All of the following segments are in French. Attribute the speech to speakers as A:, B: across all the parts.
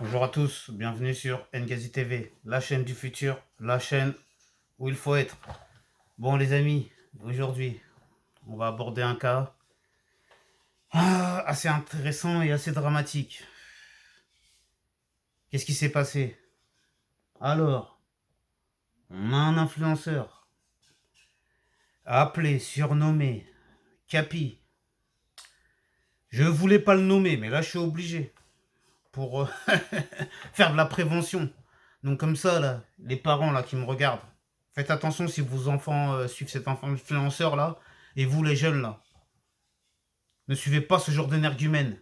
A: Bonjour à tous, bienvenue sur Ngazi TV, la chaîne du futur, la chaîne où il faut être. Bon les amis, aujourd'hui, on va aborder un cas assez intéressant et assez dramatique. Qu'est-ce qui s'est passé? Alors, on a un influenceur appelé, surnommé Capi. Je voulais pas le nommer, mais là je suis obligé pour faire de la prévention. Donc comme ça, là, les parents là qui me regardent, faites attention si vos enfants suivent cet influenceur là, et vous les jeunes là, ne suivez pas ce genre d'énergumène.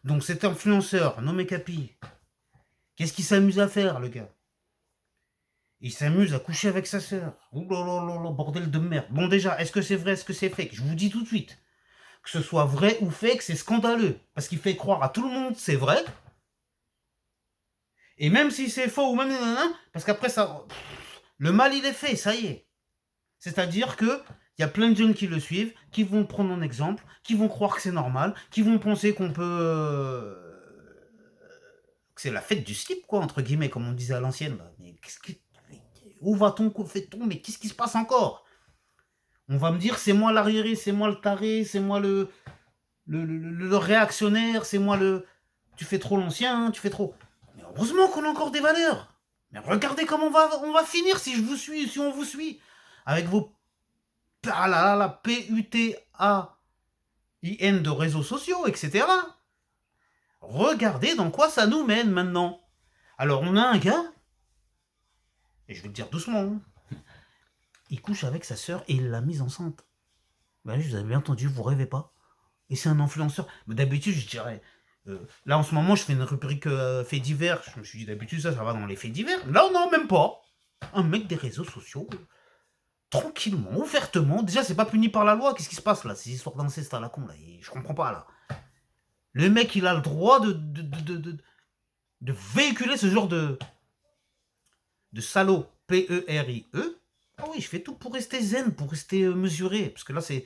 A: Donc cet influenceur, nommé Capi, qu'est-ce qu'il s'amuse à faire le gars? Il s'amuse à coucher avec sa sœur. Ouh là là là là, bordel de merde. Bon déjà, est-ce que c'est vrai, est-ce que c'est fake? Je vous dis tout de suite, que ce soit vrai ou fake, c'est scandaleux. Parce qu'il fait croire à tout le monde c'est vrai. Et même si c'est faux ou même... Parce qu'après ça... Le mal il est fait, ça y est. C'est-à-dire que il y a plein de jeunes qui le suivent, qui vont prendre en exemple, qui vont croire que c'est normal, qui vont penser qu'on peut... que c'est la fête du slip, quoi, entre guillemets, comme on disait à l'ancienne. Là. Mais qu'est-ce que... Où va-t-on, que fait-on? Mais qu'est-ce qui se passe encore? On va me dire, c'est moi l'arriéré, c'est moi le taré, c'est moi le réactionnaire, c'est moi le... Tu fais trop l'ancien, tu fais trop... Mais heureusement qu'on a encore des valeurs. Mais regardez comment on va finir si je vous suis, si on vous suit. Avec vos ah là là là, P-U-T-A-I-N de réseaux sociaux, etc. Regardez dans quoi ça nous mène maintenant. Alors on a un gars, et je vais le dire doucement, hein, il couche avec sa sœur et il l'a mise enceinte. Ben, je vous avais bien entendu, vous rêvez pas. Et c'est un influenceur. Mais d'habitude, je dirais... là, en ce moment, je fais une rubrique faits divers. Je me suis dit, d'habitude, ça va dans les faits divers. Là, non, même pas. Un mec des réseaux sociaux, tranquillement, ouvertement. Déjà, c'est pas puni par la loi. Qu'est-ce qui se passe là? Ces histoires d'inceste à la con, là. Je comprends pas, là. Le mec, il a le droit de véhiculer ce genre de salaud. P-E-R-I-E. Ah oui, je fais tout pour rester zen, pour rester mesuré. Parce que là, c'est...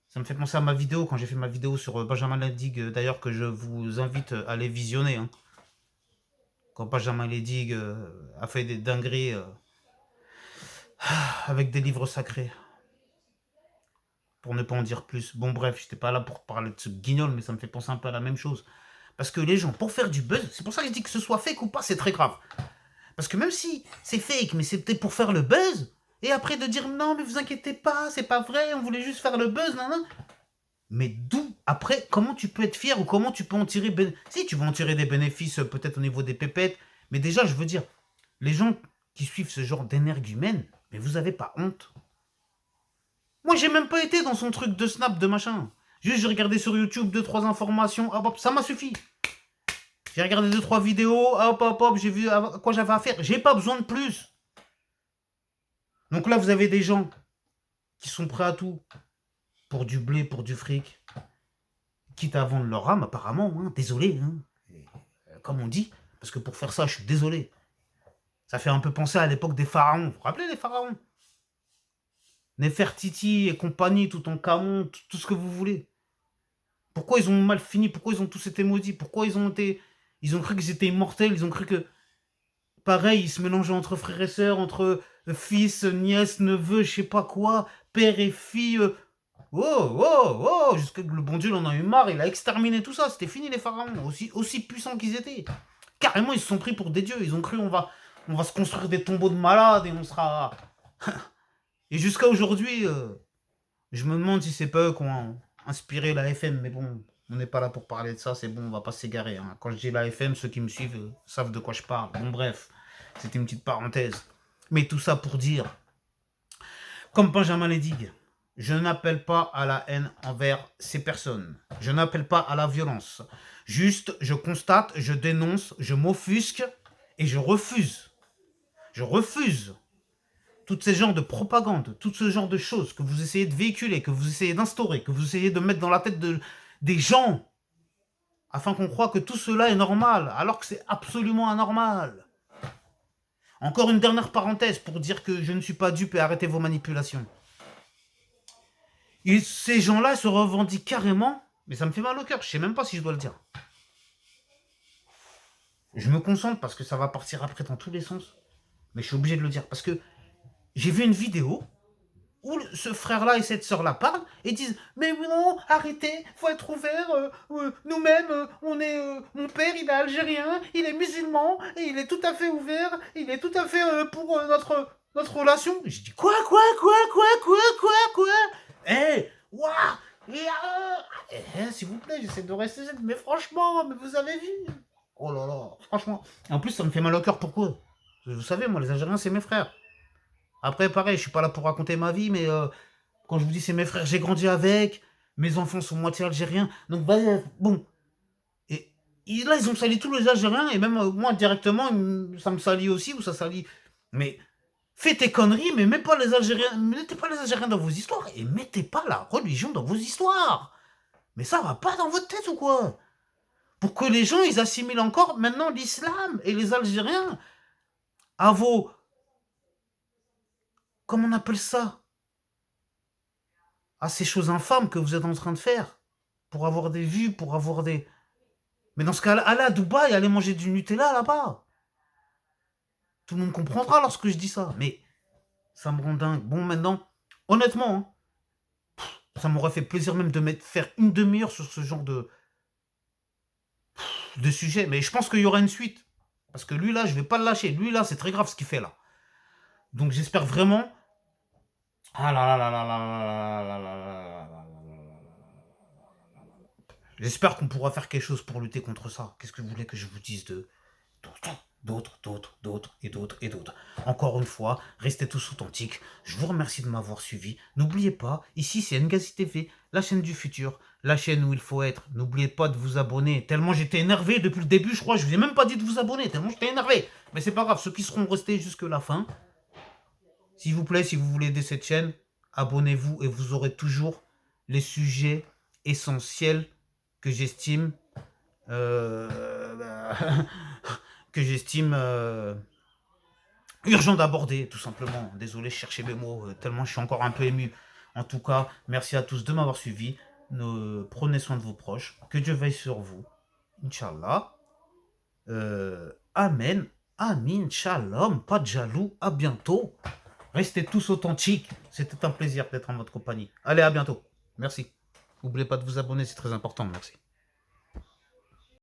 A: Ça me fait penser à ma vidéo, quand j'ai fait ma vidéo sur Benjamin Ledig, d'ailleurs, que je vous invite à aller visionner. Hein. Quand Benjamin Ledig a fait des dingueries avec des livres sacrés. Pour ne pas en dire plus. Bon bref, j'étais pas là pour parler de ce guignol, mais ça me fait penser un peu à la même chose. Parce que les gens, pour faire du buzz, c'est pour ça que je dis que ce soit fake ou pas, c'est très grave. Parce que même si c'est fake, mais c'était pour faire le buzz, et après de dire non, mais vous inquiétez pas, c'est pas vrai, on voulait juste faire le buzz, nan, nan. Mais d'où, après, comment tu peux être fier ou comment tu peux en tirer... Si, tu vas en tirer des bénéfices peut-être au niveau des pépettes, mais déjà, je veux dire, les gens qui suivent ce genre d'énergumène, mais vous avez pas honte? Moi, j'ai même pas été dans son truc de snap, de machin. Juste, j'ai regardé sur YouTube 2-3 informations, hop, hop, ça m'a suffi. J'ai regardé 2-3 vidéos, hop, hop, hop, j'ai vu à quoi j'avais à faire. J'ai pas besoin de plus. Donc là, vous avez des gens qui sont prêts à tout pour du blé, pour du fric, quitte à vendre leur âme, apparemment. Hein, désolé, hein. Comme on dit, parce que pour faire ça, je suis désolé. Ça fait un peu penser à l'époque des pharaons. Vous vous rappelez les pharaons? Nefertiti et compagnie, tout en Camon, tout ce que vous voulez. Pourquoi ils ont mal fini? Pourquoi ils ont tous été maudits? Pourquoi ils ont été... Ils ont cru qu'ils étaient immortels, ils ont cru que... Pareil, ils se mélangeaient entre frères et sœurs, entre fils, nièce, neveu, je sais pas quoi, père et fille. Oh, oh, oh, jusqu'à que le bon Dieu en a eu marre, il a exterminé tout ça, c'était fini les pharaons, aussi puissants qu'ils étaient. Carrément, ils se sont pris pour des dieux, ils ont cru on va se construire des tombeaux de malades et on sera... Et jusqu'à aujourd'hui, je me demande si c'est pas eux qui ont inspiré la FM, mais bon, on n'est pas là pour parler de ça, c'est bon, on va pas s'égarer. Hein. Quand je dis la FM, ceux qui me suivent savent de quoi je parle. Bon, bref, c'était une petite parenthèse. Mais tout ça pour dire, comme Benjamin Ledig, je n'appelle pas à la haine envers ces personnes. Je n'appelle pas à la violence. Juste, je constate, je dénonce, je m'offusque et je refuse. Je refuse tous ces genres de propagande, tout ce genre de choses que vous essayez de véhiculer, que vous essayez d'instaurer, que vous essayez de mettre dans la tête des gens, afin qu'on croie que tout cela est normal, alors que c'est absolument anormal. Encore une dernière parenthèse pour dire que je ne suis pas dupe et arrêtez vos manipulations. Ces gens-là se revendiquent carrément, mais ça me fait mal au cœur, je sais même pas si je dois le dire. Je me concentre parce que ça va partir après dans tous les sens. Mais je suis obligé de le dire. Parce que j'ai vu une vidéo où ce frère-là et cette sœur-là parlent et disent mais non, arrêtez, faut être ouvert, nous-mêmes, on est, mon père il est algérien, il est musulman, et il est tout à fait ouvert, il est tout à fait pour notre relation. Je dis quoi. Ouah, s'il vous plaît, j'essaie de rester zen, mais franchement, mais vous avez vu. Oh là là, franchement. En plus, ça me fait mal au cœur, pourquoi? Vous savez, moi, les Algériens, c'est mes frères. Après, pareil, je suis pas là pour raconter ma vie, mais quand je vous dis c'est mes frères, j'ai grandi avec, mes enfants sont moitié algériens, donc bah, bon. Et là, ils ont sali tous les Algériens, et même moi, directement, ça me salit aussi, ou ça salit. Mais faites tes conneries, mais mettez pas les Algériens, mettez pas les Algériens dans vos histoires, et mettez pas la religion dans vos histoires. Mais ça va pas dans votre tête ou quoi? Pour que les gens, ils assimilent encore maintenant l'islam et les Algériens à vos... Comment on appelle ça? À ces choses infâmes que vous êtes en train de faire. Pour avoir des vues, pour avoir des... Mais dans ce cas-là, allez à Dubaï, allez manger du Nutella là-bas. Tout le monde comprendra lorsque je dis ça. Mais ça me rend dingue. Bon, maintenant, honnêtement, hein, ça m'aurait fait plaisir même de faire une demi-heure sur ce genre de sujet. Mais je pense qu'il y aura une suite. Parce que lui, là, je vais pas le lâcher. Lui, là, c'est très grave ce qu'il fait, là. Donc, j'espère vraiment... Ah là là là là là là là là là là là. J'espère qu'on pourra faire quelque chose pour lutter contre ça. Qu'est-ce que vous voulez que je vous dise de d'autres. Encore une fois, restez tous authentiques. Je vous remercie de m'avoir suivi. N'oubliez pas, ici c'est Ngazi TV, la chaîne du futur, la chaîne où il faut être. N'oubliez pas de vous abonner. Tellement j'étais énervé depuis le début, je crois, je vous ai même pas dit de vous abonner, tellement j'étais énervé. Mais c'est pas grave, ceux qui seront restés jusque la fin, s'il vous plaît, si vous voulez aider cette chaîne, abonnez-vous et vous aurez toujours les sujets essentiels que j'estime urgent d'aborder, tout simplement. Désolé, je cherchais mes mots, tellement je suis encore un peu ému. En tout cas, merci à tous de m'avoir suivi. Prenez soin de vos proches. Que Dieu veille sur vous. Inch'Allah. Amen. Amin. Shalom. Pas de jaloux. À bientôt. Restez tous authentiques. C'était un plaisir d'être en votre compagnie. Allez, à bientôt. Merci. N'oubliez pas de vous abonner, c'est très important. Merci.